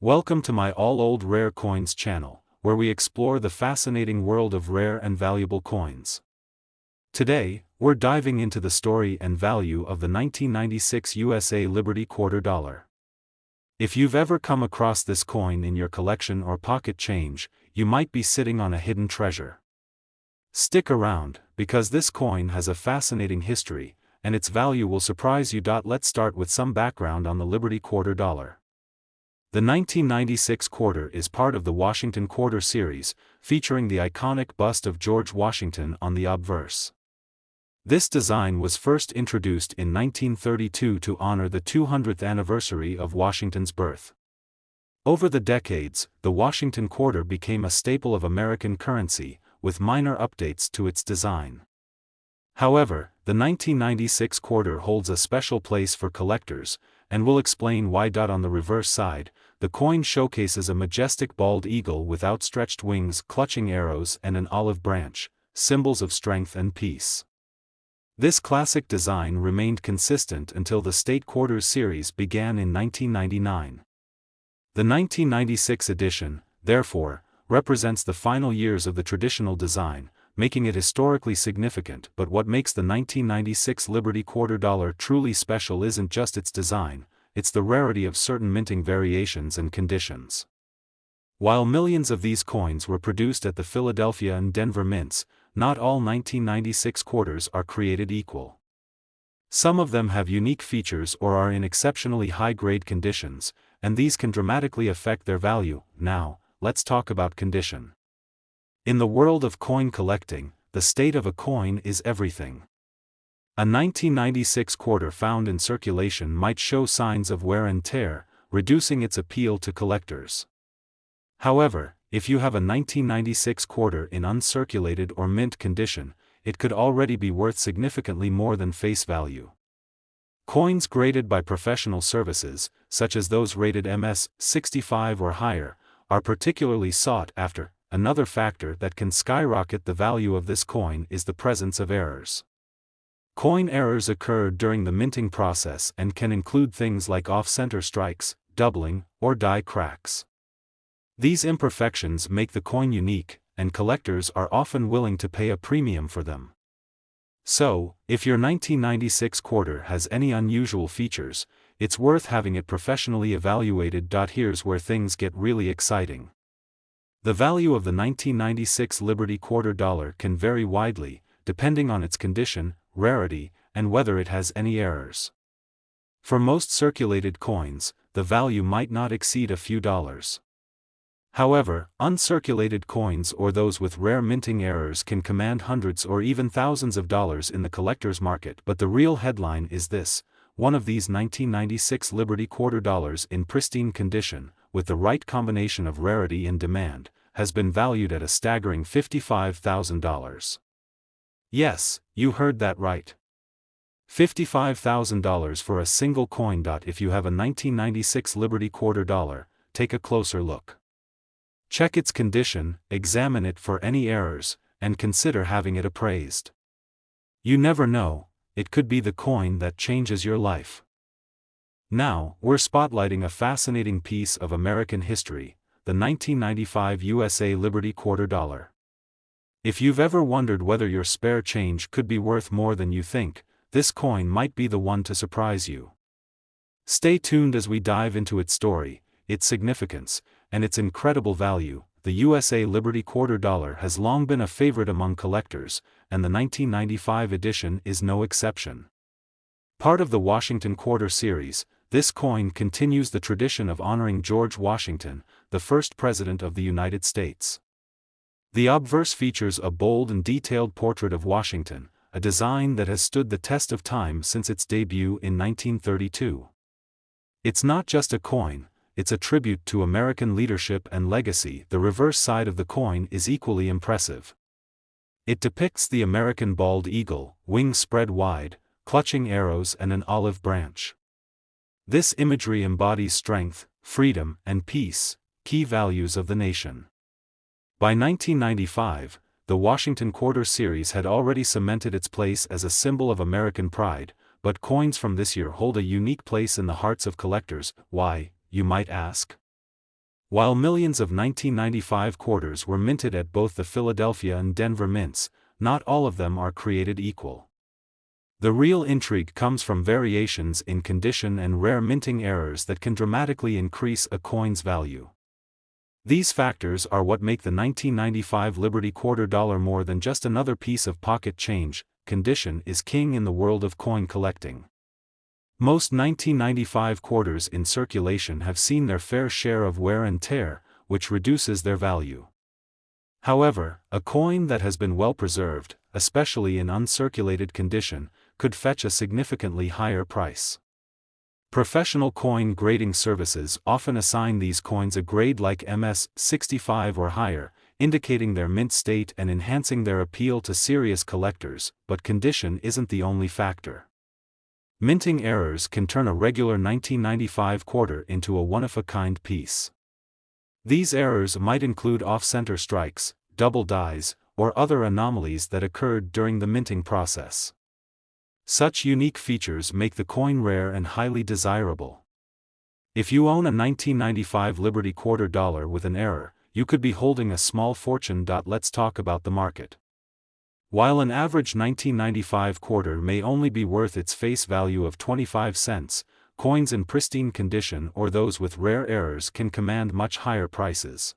Welcome to my All Old Rare Coins channel, where we explore the fascinating world of rare and valuable coins. Today, we're diving into the story and value of the 1996 USA Liberty Quarter Dollar. If you've ever come across this coin in your collection or pocket change, you might be sitting on a hidden treasure. Stick around, because this coin has a fascinating history, and its value will surprise you. Let's start with some background on the Liberty Quarter Dollar. The 1996 quarter is part of the Washington Quarter series, featuring the iconic bust of George Washington on the obverse. This design was first introduced in 1932 to honor the 200th anniversary of Washington's birth. Over the decades, the Washington Quarter became a staple of American currency, with minor updates to its design. However, the 1996 quarter holds a special place for collectors, and we'll explain why. On the reverse side, the coin showcases a majestic bald eagle with outstretched wings clutching arrows and an olive branch, symbols of strength and peace. This classic design remained consistent until the State Quarters series began in 1999. The 1996 edition, therefore, represents the final years of the traditional design, making it historically significant. But what makes the 1996 Liberty Quarter Dollar truly special isn't just its design, it's the rarity of certain minting variations and conditions. While millions of these coins were produced at the Philadelphia and Denver mints, not all 1996 quarters are created equal. Some of them have unique features or are in exceptionally high-grade conditions, and these can dramatically affect their value. Now, let's talk about condition. In the world of coin collecting, the state of a coin is everything. A 1996 quarter found in circulation might show signs of wear and tear, reducing its appeal to collectors. However, if you have a 1996 quarter in uncirculated or mint condition, it could already be worth significantly more than face value. Coins graded by professional services, such as those rated MS 65 or higher, are particularly sought after. Another factor that can skyrocket the value of this coin is the presence of errors. Coin errors occur during the minting process and can include things like off-center strikes, doubling, or die cracks. These imperfections make the coin unique, and collectors are often willing to pay a premium for them. So, if your 1996 quarter has any unusual features, it's worth having it professionally evaluated. Here's where things get really exciting. The value of the 1996 Liberty Quarter Dollar can vary widely, depending on its condition, rarity, and whether it has any errors. For most circulated coins, the value might not exceed a few dollars. However, uncirculated coins or those with rare minting errors can command hundreds or even thousands of dollars in the collector's market. But the real headline is this: one of these 1996 Liberty Quarter Dollars in pristine condition, with the right combination of rarity and demand, has been valued at a staggering $55,000. Yes, you heard that right. $55,000 for a single coin. If you have a 1996 Liberty Quarter Dollar, take a closer look. Check its condition, examine it for any errors, and consider having it appraised. You never know, it could be the coin that changes your life. Now, we're spotlighting a fascinating piece of American history, the 1995 USA Liberty Quarter Dollar. If you've ever wondered whether your spare change could be worth more than you think, this coin might be the one to surprise you. Stay tuned as we dive into its story, its significance, and its incredible value. The USA Liberty Quarter Dollar has long been a favorite among collectors, and the 1995 edition is no exception. Part of the Washington Quarter series, this coin continues the tradition of honoring George Washington, the first President of the United States. The obverse features a bold and detailed portrait of Washington, a design that has stood the test of time since its debut in 1932. It's not just a coin, it's a tribute to American leadership and legacy. The reverse side of the coin is equally impressive. It depicts the American bald eagle, wings spread wide, clutching arrows and an olive branch. This imagery embodies strength, freedom, and peace, key values of the nation. By 1995, the Washington Quarter series had already cemented its place as a symbol of American pride, but coins from this year hold a unique place in the hearts of collectors. Why, you might ask? While millions of 1995 quarters were minted at both the Philadelphia and Denver mints, not all of them are created equal. The real intrigue comes from variations in condition and rare minting errors that can dramatically increase a coin's value. These factors are what make the 1995 Liberty Quarter Dollar more than just another piece of pocket change. Condition is king in the world of coin collecting. Most 1995 quarters in circulation have seen their fair share of wear and tear, which reduces their value. However, a coin that has been well preserved, especially in uncirculated condition, could fetch a significantly higher price. Professional coin grading services often assign these coins a grade like MS-65 or higher, indicating their mint state and enhancing their appeal to serious collectors, but condition isn't the only factor. Minting errors can turn a regular 1995 quarter into a one-of-a-kind piece. These errors might include off-center strikes, double dies, or other anomalies that occurred during the minting process. Such unique features make the coin rare and highly desirable. If you own a 1995 Liberty Quarter Dollar with an error, you could be holding a small fortune. Let's talk about the market. While an average 1995 quarter may only be worth its face value of 25 cents, coins in pristine condition or those with rare errors can command much higher prices.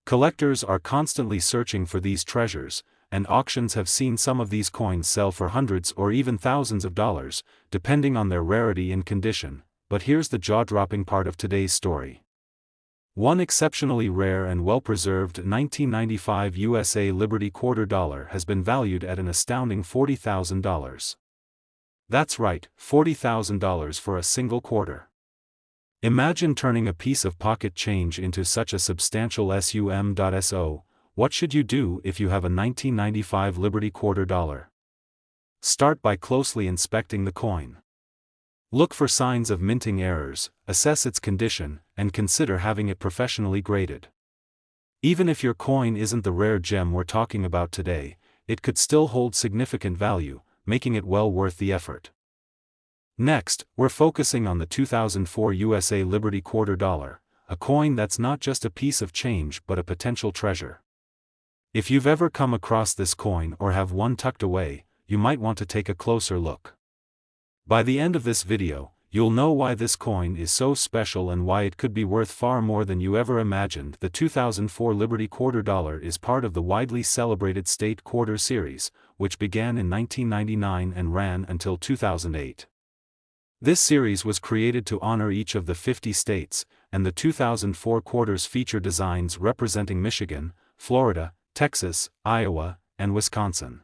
Collectors are constantly searching for these treasures, and auctions have seen some of these coins sell for hundreds or even thousands of dollars, depending on their rarity and condition. But here's the jaw-dropping part of today's story. One exceptionally rare and well-preserved 1995 USA Liberty Quarter Dollar has been valued at an astounding $40,000. That's right, $40,000 for a single quarter. Imagine turning a piece of pocket change into such a substantial sum. So, what should you do if you have a 1995 Liberty Quarter Dollar? Start by closely inspecting the coin. Look for signs of minting errors, assess its condition, and consider having it professionally graded. Even if your coin isn't the rare gem we're talking about today, it could still hold significant value, making it well worth the effort. Next, we're focusing on the 2004 USA Liberty Quarter Dollar, a coin that's not just a piece of change but a potential treasure. If you've ever come across this coin or have one tucked away, you might want to take a closer look. By the end of this video, you'll know why this coin is so special and why it could be worth far more than you ever imagined. The 2004 Liberty Quarter Dollar is part of the widely celebrated State Quarter Series, which began in 1999 and ran until 2008. This series was created to honor each of the 50 states, and the 2004 quarters feature designs representing Michigan, Florida, Texas, Iowa, and Wisconsin.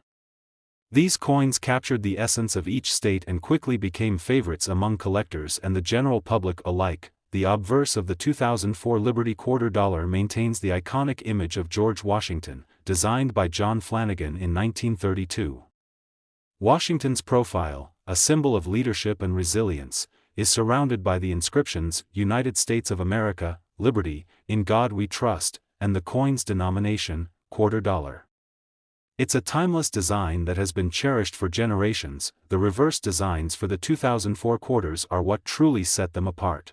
These coins captured the essence of each state and quickly became favorites among collectors and the general public alike. The obverse of the 2004 Liberty Quarter Dollar maintains the iconic image of George Washington, designed by John Flanagan in 1932. Washington's profile, a symbol of leadership and resilience, is surrounded by the inscriptions, United States of America, Liberty, In God We Trust, and the coin's denomination, quarter dollar. It's a timeless design that has been cherished for generations. The reverse designs for the 2004 quarters are what truly set them apart.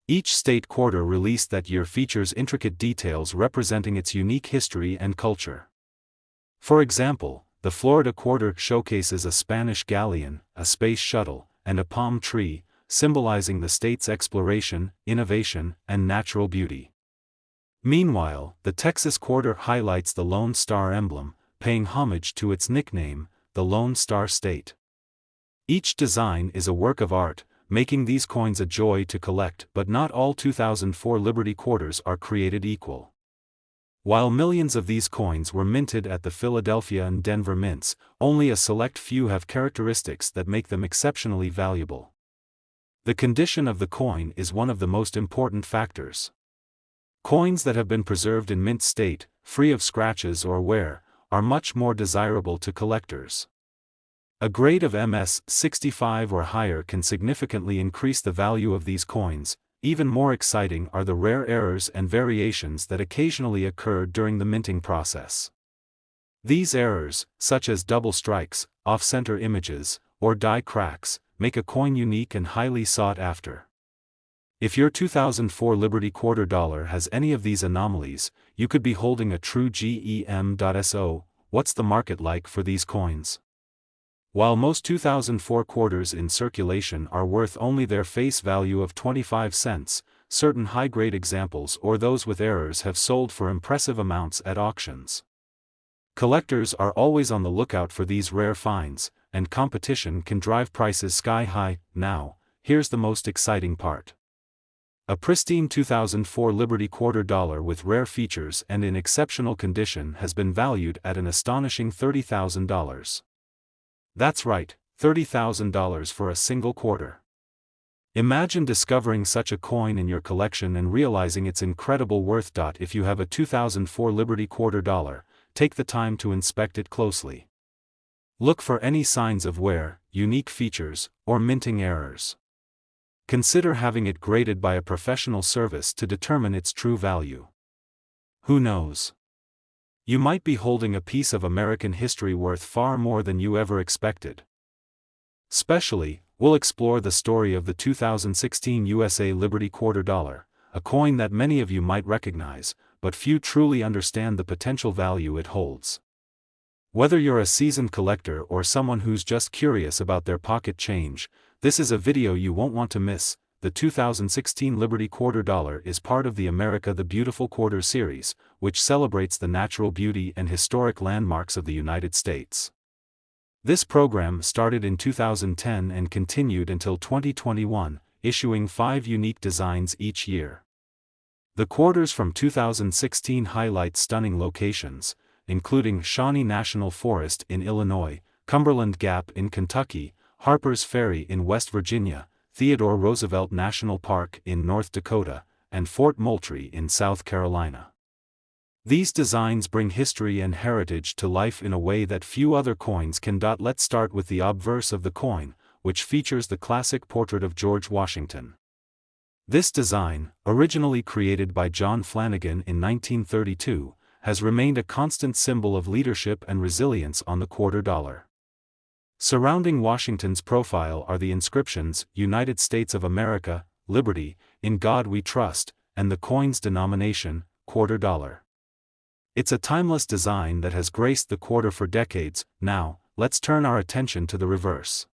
Each state quarter released that year features intricate details representing its unique history and culture. For example, the Florida quarter showcases a Spanish galleon, a space shuttle, and a palm tree, symbolizing the state's exploration, innovation, and natural beauty. Meanwhile, the Texas quarter highlights the Lone Star emblem, paying homage to its nickname, the Lone Star State. Each design is a work of art, making these coins a joy to collect. But not all 2004 Liberty quarters are created equal. While millions of these coins were minted at the Philadelphia and Denver mints, only a select few have characteristics that make them exceptionally valuable. The condition of the coin is one of the most important factors. Coins that have been preserved in mint state, free of scratches or wear, are much more desirable to collectors. A grade of MS-65 or higher can significantly increase the value of these coins. Even more exciting are the rare errors and variations that occasionally occur during the minting process. These errors, such as double strikes, off-center images, or die cracks, make a coin unique and highly sought after. If your 2004 Liberty Quarter Dollar has any of these anomalies, you could be holding a true gem.so. What's the market like for these coins? While most 2004 quarters in circulation are worth only their face value of 25 cents, certain high-grade examples or those with errors have sold for impressive amounts at auctions. Collectors are always on the lookout for these rare finds, and competition can drive prices sky-high. Now, here's the most exciting part. A pristine 2004 Liberty Quarter Dollar with rare features and in exceptional condition has been valued at an astonishing $30,000. That's right, $30,000 for a single quarter. Imagine discovering such a coin in your collection and realizing its incredible worth. If you have a 2004 Liberty Quarter Dollar, take the time to inspect it closely. Look for any signs of wear, unique features, or minting errors. Consider having it graded by a professional service to determine its true value. Who knows? You might be holding a piece of American history worth far more than you ever expected. Specially, we'll explore the story of the 2016 USA Liberty Quarter Dollar, a coin that many of you might recognize, but few truly understand the potential value it holds. Whether you're a seasoned collector or someone who's just curious about their pocket change, this is a video you won't want to miss. The 2016 Liberty Quarter Dollar is part of the America the Beautiful Quarter series, which celebrates the natural beauty and historic landmarks of the United States. This program started in 2010 and continued until 2021, issuing 5 unique designs each year. The quarters from 2016 highlight stunning locations, including Shawnee National Forest in Illinois, Cumberland Gap in Kentucky, Harper's Ferry in West Virginia, Theodore Roosevelt National Park in North Dakota, and Fort Moultrie in South Carolina. These designs bring history and heritage to life in a way that few other coins can. Let's start with the obverse of the coin, which features the classic portrait of George Washington. This design, originally created by John Flanagan in 1932, has remained a constant symbol of leadership and resilience on the quarter dollar. Surrounding Washington's profile are the inscriptions, United States of America, Liberty, In God We Trust, and the coin's denomination, quarter dollar. It's a timeless design that has graced the quarter for decades. Now, let's turn our attention to the reverse.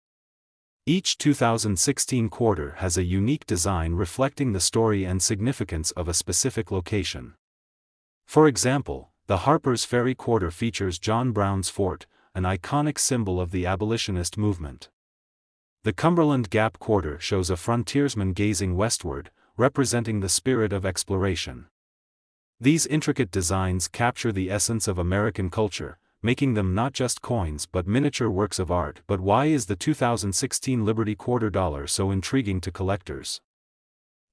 Each 2016 quarter has a unique design reflecting the story and significance of a specific location. For example, the Harper's Ferry quarter features John Brown's Fort, an iconic symbol of the abolitionist movement. The Cumberland Gap quarter shows a frontiersman gazing westward, representing the spirit of exploration. These intricate designs capture the essence of American culture, making them not just coins but miniature works of art. But why is the 2016 Liberty Quarter Dollar so intriguing to collectors?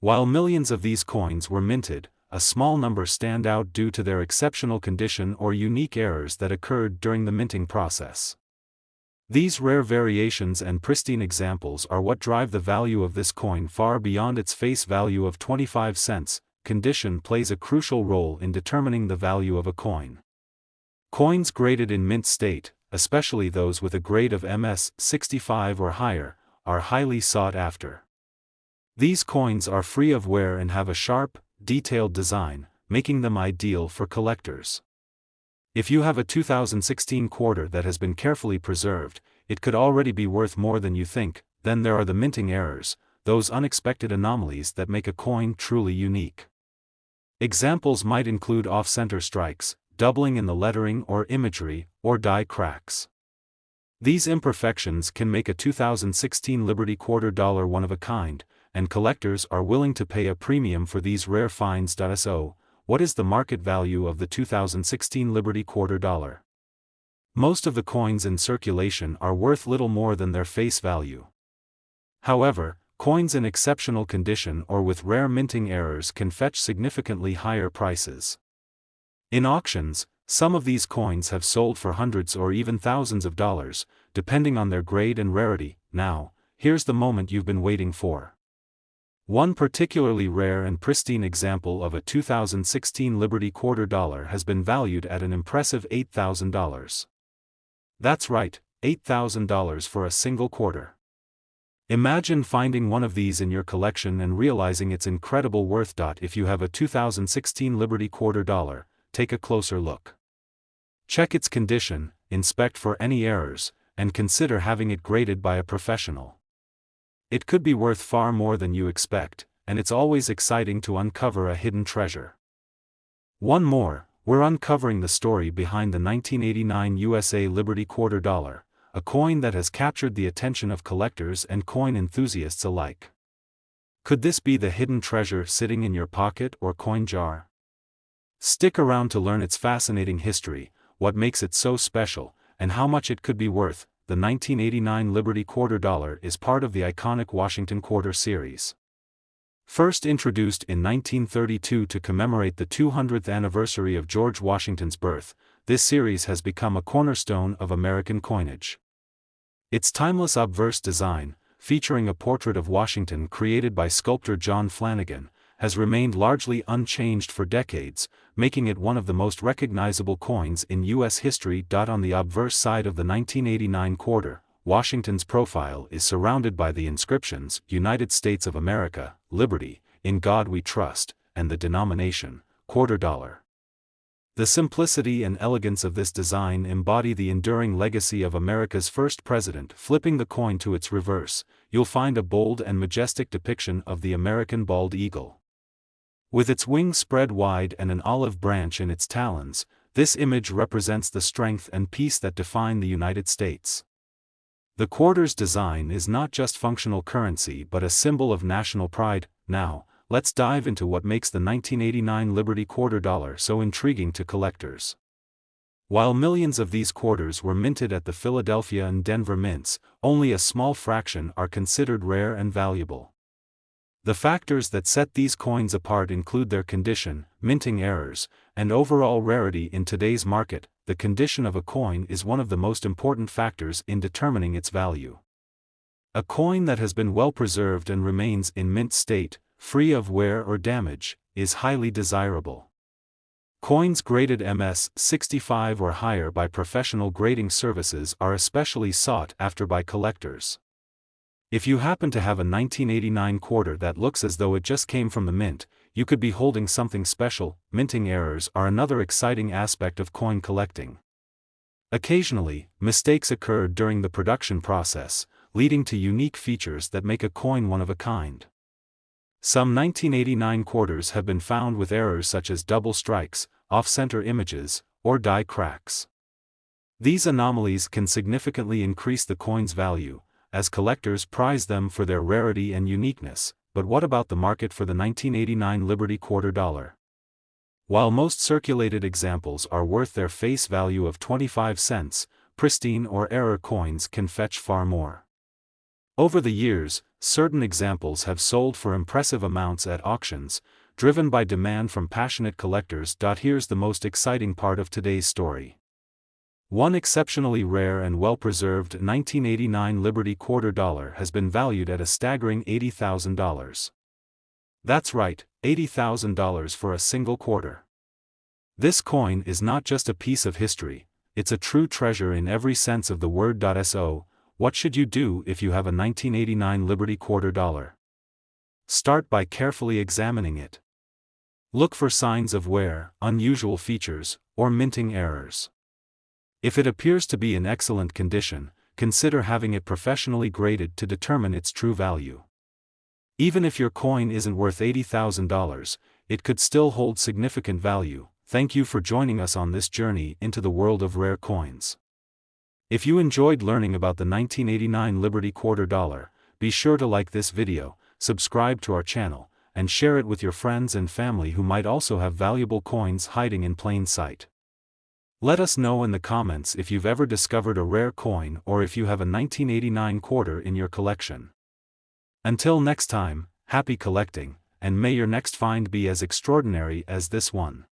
While millions of these coins were minted, a small number stand out due to their exceptional condition or unique errors that occurred during the minting process. These rare variations and pristine examples are what drive the value of this coin far beyond its face value of 25 cents. Condition plays a crucial role in determining the value of a coin. Coins graded in mint state, especially those with a grade of MS 65 or higher, are highly sought after. These coins are free of wear and have a sharp, detailed design, making them ideal for collectors. If you have a 2016 quarter that has been carefully preserved, it could already be worth more than you think. Then there are the minting errors, those unexpected anomalies that make a coin truly unique. Examples might include off-center strikes, doubling in the lettering or imagery, or die cracks. These imperfections can make a 2016 Liberty Quarter Dollar one of a kind, and collectors are willing to pay a premium for these rare finds. So, what is the market value of the 2016 Liberty Quarter Dollar? Most of the coins in circulation are worth little more than their face value. However, coins in exceptional condition or with rare minting errors can fetch significantly higher prices. In auctions, some of these coins have sold for hundreds or even thousands of dollars, depending on their grade and rarity. Now, here's the moment you've been waiting for. One particularly rare and pristine example of a 2016 Liberty Quarter Dollar has been valued at an impressive $8,000. That's right, $8,000 for a single quarter. Imagine finding one of these in your collection and realizing its incredible worth. If you have a 2016 Liberty quarter dollar, take a closer look. Check its condition, inspect for any errors, and consider having it graded by a professional. It could be worth far more than you expect, and it's always exciting to uncover a hidden treasure. One more, we're uncovering the story behind the 1989 USA Liberty quarter dollar, a coin that has captured the attention of collectors and coin enthusiasts alike. Could this be the hidden treasure sitting in your pocket or coin jar? Stick around to learn its fascinating history, what makes it so special, and how much it could be worth. The 1989 Liberty quarter dollar is part of the iconic Washington quarter series. First introduced in 1932 to commemorate the 200th anniversary of George Washington's birth, this series has become a cornerstone of American coinage. Its timeless obverse design, featuring a portrait of Washington created by sculptor John Flanagan, has remained largely unchanged for decades, making it one of the most recognizable coins in U.S. history. On the obverse side of the 1989 quarter, Washington's profile is surrounded by the inscriptions, United States of America, Liberty, In God We Trust, and the denomination, quarter dollar. The simplicity and elegance of this design embody the enduring legacy of America's first president. Flipping the coin to its reverse, you'll find a bold and majestic depiction of the American bald eagle. With its wings spread wide and an olive branch in its talons, this image represents the strength and peace that define the United States. The quarter's design is not just functional currency but a symbol of national pride. Now, let's dive into what makes the 1989 Liberty quarter dollar so intriguing to collectors. While millions of these quarters were minted at the Philadelphia and Denver mints, only a small fraction are considered rare and valuable. The factors that set these coins apart include their condition, minting errors, and overall rarity. In today's market, the condition of a coin is one of the most important factors in determining its value. A coin that has been well preserved and remains in mint state, free of wear or damage, is highly desirable. Coins graded MS-65 or higher by professional grading services are especially sought after by collectors. If you happen to have a 1989 quarter that looks as though it just came from the mint, you could be holding something special. Minting errors are another exciting aspect of coin collecting. Occasionally, mistakes occur during the production process, leading to unique features that make a coin one of a kind. Some 1989 quarters have been found with errors such as double strikes, off-center images, or die cracks. These anomalies can significantly increase the coin's value, as collectors prize them for their rarity and uniqueness. But what about the market for the 1989 Liberty quarter dollar? While most circulated examples are worth their face value of 25 cents, pristine or error coins can fetch far more. Over the years, certain examples have sold for impressive amounts at auctions, driven by demand from passionate collectors. Here's the most exciting part of today's story. One exceptionally rare and well-preserved 1989 Liberty quarter dollar has been valued at a staggering $80,000. That's right, $80,000 for a single quarter. This coin is not just a piece of history, it's a true treasure in every sense of the word. So, what should you do if you have a 1989 Liberty quarter dollar? Start by carefully examining it. Look for signs of wear, unusual features, or minting errors. If it appears to be in excellent condition, consider having it professionally graded to determine its true value. Even if your coin isn't worth $80,000, it could still hold significant value. Thank you for joining us on this journey into the world of rare coins. If you enjoyed learning about the 1989 Liberty quarter dollar, be sure to like this video, subscribe to our channel, and share it with your friends and family who might also have valuable coins hiding in plain sight. Let us know in the comments if you've ever discovered a rare coin or if you have a 1989 quarter in your collection. Until next time, happy collecting, and may your next find be as extraordinary as this one.